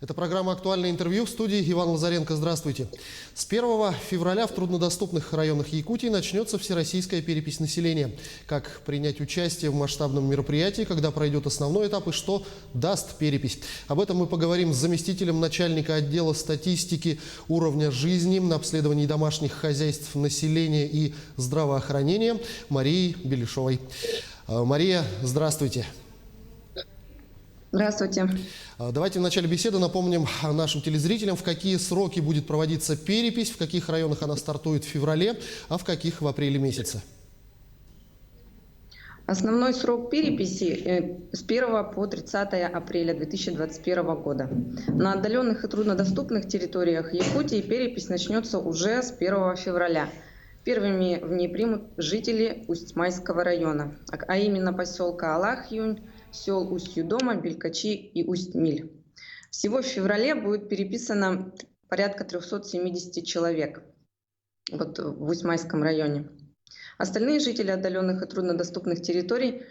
Это программа «Актуальное интервью». В студии Иван Лазаренко. Здравствуйте. С 1 февраля в труднодоступных районах Якутии начнется всероссийская перепись населения. Как принять участие в масштабном мероприятии, когда пройдет основной этап, и что даст перепись. Об этом мы поговорим с заместителем начальника отдела статистики уровня жизни, обследований домашних хозяйств, населения и здравоохранения Марией Белешовой. Мария, здравствуйте. Здравствуйте. Давайте в начале беседы напомним нашим телезрителям, в какие сроки будет проводиться перепись, в каких районах она стартует в феврале, а в каких в апреле месяце. Основной срок переписи с 1 по 30 апреля 2021 года. На отдаленных и труднодоступных территориях Якутии перепись начнется уже с 1 февраля. Первыми в ней примут жители Усть-Майского района, а именно поселка Алах-Юнь, сел Усть-Юдома, Белькачи и Усть-Миль. Всего в феврале будет переписано порядка 370 человек в Усть-Майском районе. Остальные жители отдаленных и труднодоступных территорий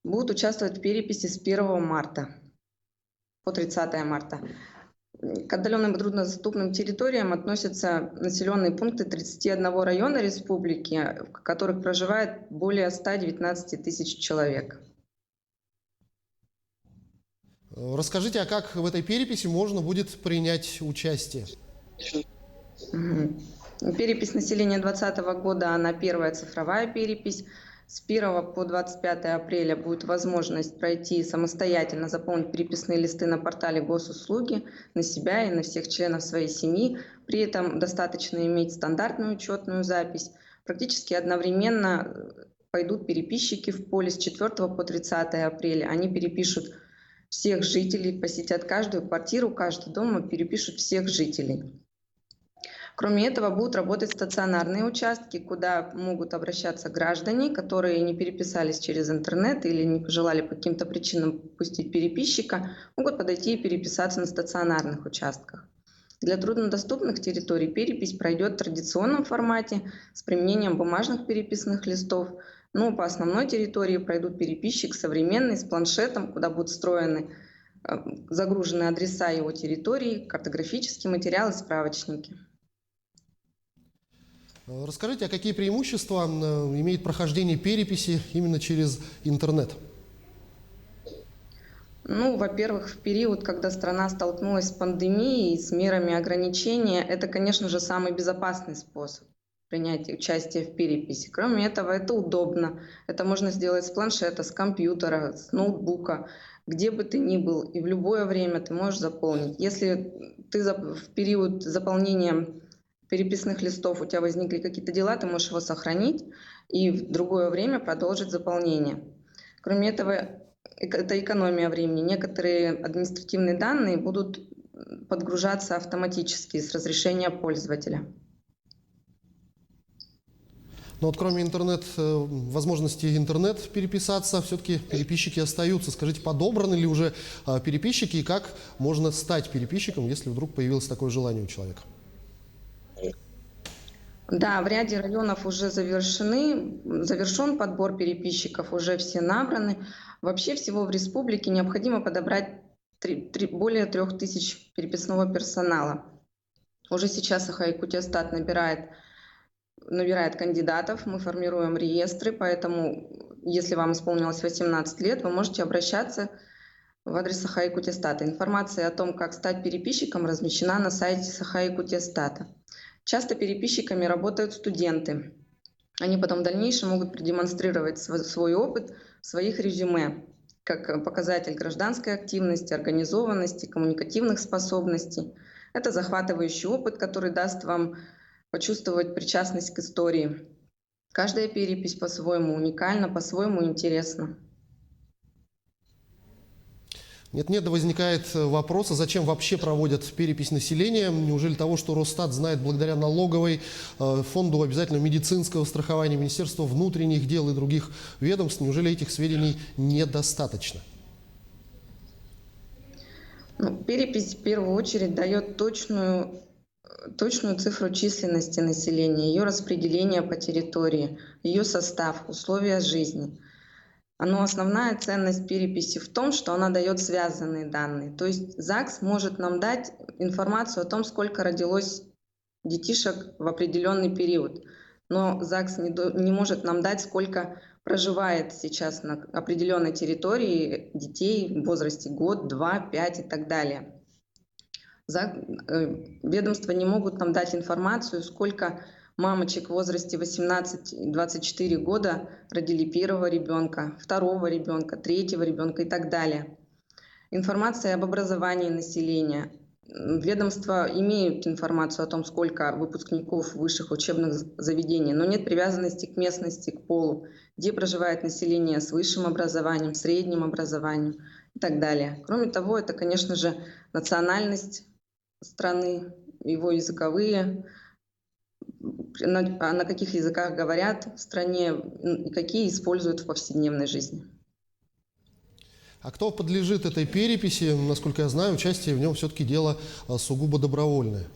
будут участвовать в переписи с 1 марта по 30 марта. К отдаленным и труднодоступным территориям относятся населенные пункты 31 района республики, в которых проживает более 119 тысяч человек. Расскажите, а как в этой переписи можно будет принять участие? Перепись населения 2020 года, она первая цифровая перепись. С 1 по 25 апреля будет возможность пройти самостоятельно, заполнить переписные листы на портале госуслуги на себя и на всех членов своей семьи. При этом достаточно иметь стандартную учетную запись. Практически одновременно пойдут переписчики в поле с 4 по 30 апреля. Они перепишут всех жителей, посетят каждую квартиру, каждый дом, перепишут всех жителей. Кроме этого, будут работать стационарные участки, куда могут обращаться граждане, которые не переписались через интернет или не пожелали по каким-то причинам пустить переписчика, могут подойти и переписаться на стационарных участках. Для труднодоступных территорий перепись пройдет в традиционном формате с применением бумажных переписных листов, но по основной территории пройдут переписчик современный с планшетом, куда будут встроены загружены адреса его территории, картографические материалы, справочники. Расскажите, а какие преимущества имеет прохождение переписи именно через интернет? Во-первых, в период, когда страна столкнулась с пандемией и с мерами ограничения, это, конечно же, самый безопасный способ принять участие в переписи. Кроме этого, это удобно. Это можно сделать с планшета, с компьютера, с ноутбука, где бы ты ни был, и в любое время ты можешь заполнить. Если ты в период заполнения переписных листов у тебя возникли какие-то дела, ты можешь его сохранить и в другое время продолжить заполнение. Кроме этого, это экономия времени. Некоторые административные данные будут подгружаться автоматически с разрешения пользователя. Но вот кроме возможности интернет переписаться, все-таки переписчики остаются. Скажите, подобраны ли уже переписчики и как можно стать переписчиком, если вдруг появилось такое желание у человека? Да, в ряде районов уже завершен подбор переписчиков, уже все набраны. Вообще всего в республике необходимо подобрать более 3000 переписного персонала. Уже сейчас Саха-Якутия-Стат набирает кандидатов, мы формируем реестры, поэтому если вам исполнилось 18 лет, вы можете обращаться в адрес Саха-Якутия-Стата. Информация о том, как стать переписчиком, размещена на сайте Саха-Якутия-Стата. Часто переписчиками работают студенты. Они потом в дальнейшем могут продемонстрировать свой опыт в своих резюме, как показатель гражданской активности, организованности, коммуникативных способностей. Это захватывающий опыт, который даст вам почувствовать причастность к истории. Каждая перепись по-своему уникальна, по-своему интересна. Нет-нет, да возникает вопрос, а зачем вообще проводят перепись населения? Неужели того, что Росстат знает благодаря налоговой, фонду обязательного медицинского страхования, Министерству внутренних дел и других ведомств, неужели этих сведений недостаточно? Перепись в первую очередь дает точную цифру численности населения, ее распределение по территории, ее состав, условия жизни. Но основная ценность переписи в том, что она дает связанные данные. То есть ЗАГС может нам дать информацию о том, сколько родилось детишек в определенный период. Но ЗАГС не может нам дать, сколько проживает сейчас на определенной территории детей в возрасте год, 2, 5 и так далее. Ведомства не могут нам дать информацию, сколько мамочек в возрасте 18-24 года родили первого ребенка, второго ребенка, третьего ребенка и так далее. Информация об образовании населения. Ведомства имеют информацию о том, сколько выпускников высших учебных заведений, но нет привязанности к местности, к полу, где проживает население с высшим образованием, средним образованием и так далее. Кроме того, это, конечно же, национальность страны, его языковые, на каких языках говорят в стране и какие используют в повседневной жизни. А кто подлежит этой переписи? Насколько я знаю, участие в нем все-таки дело сугубо добровольное.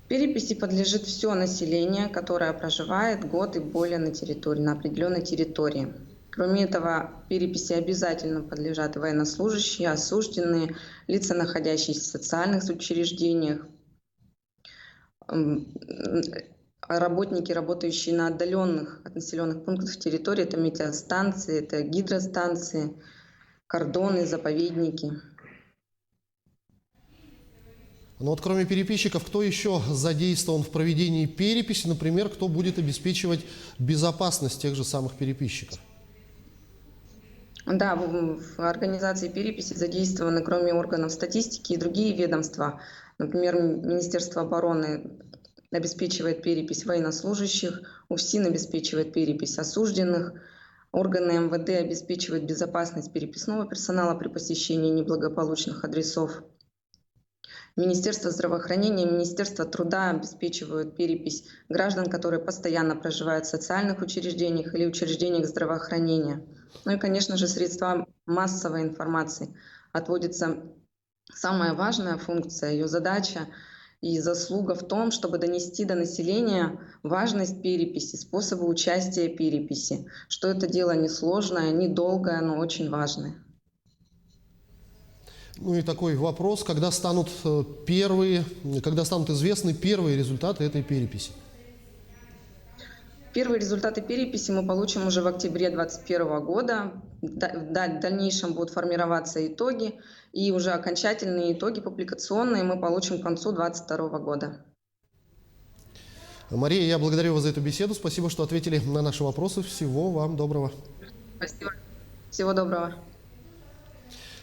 Переписи подлежит все население, которое проживает год и более на определенной территории. Кроме этого, переписи обязательно подлежат военнослужащие, осужденные, лица, находящиеся в социальных учреждениях, работники, работающие на отдаленных от населенных пунктов территории, это метеостанции, это гидростанции, кордоны, заповедники. Но вот кроме переписчиков, кто еще задействован в проведении переписи? Например, кто будет обеспечивать безопасность тех же самых переписчиков? Да, в организации переписи задействованы, кроме органов статистики, и другие ведомства. Например, Министерство обороны обеспечивает перепись военнослужащих, УФСИН обеспечивает перепись осужденных, органы МВД обеспечивают безопасность переписного персонала при посещении неблагополучных адресов. Министерство здравоохранения, Министерство труда обеспечивают перепись граждан, которые постоянно проживают в социальных учреждениях или учреждениях здравоохранения. Ну и, конечно же, средства массовой информации. Отводится самая важная функция, ее задача и заслуга в том, чтобы донести до населения важность переписи, способы участия переписи, что это дело несложное, недолгое, но очень важное. Ну и такой вопрос, когда станут известны первые результаты этой переписи? Первые результаты переписи мы получим уже в октябре 2021 года. В дальнейшем будут формироваться итоги, и уже окончательные итоги публикационные мы получим к концу 2022 года. Мария, я благодарю вас за эту беседу. Спасибо, что ответили на наши вопросы. Всего вам доброго. Спасибо. Всего доброго.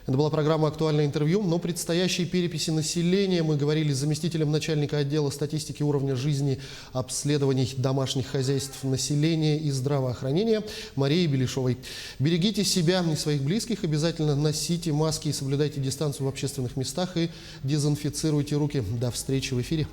Это была программа «Актуальное интервью». Но предстоящей переписи населения мы говорили с заместителем начальника отдела статистики уровня жизни, обследований домашних хозяйств населения и здравоохранения Марией Белешовой. Берегите себя и своих близких, обязательно носите маски и соблюдайте дистанцию в общественных местах и дезинфицируйте руки. До встречи в эфире.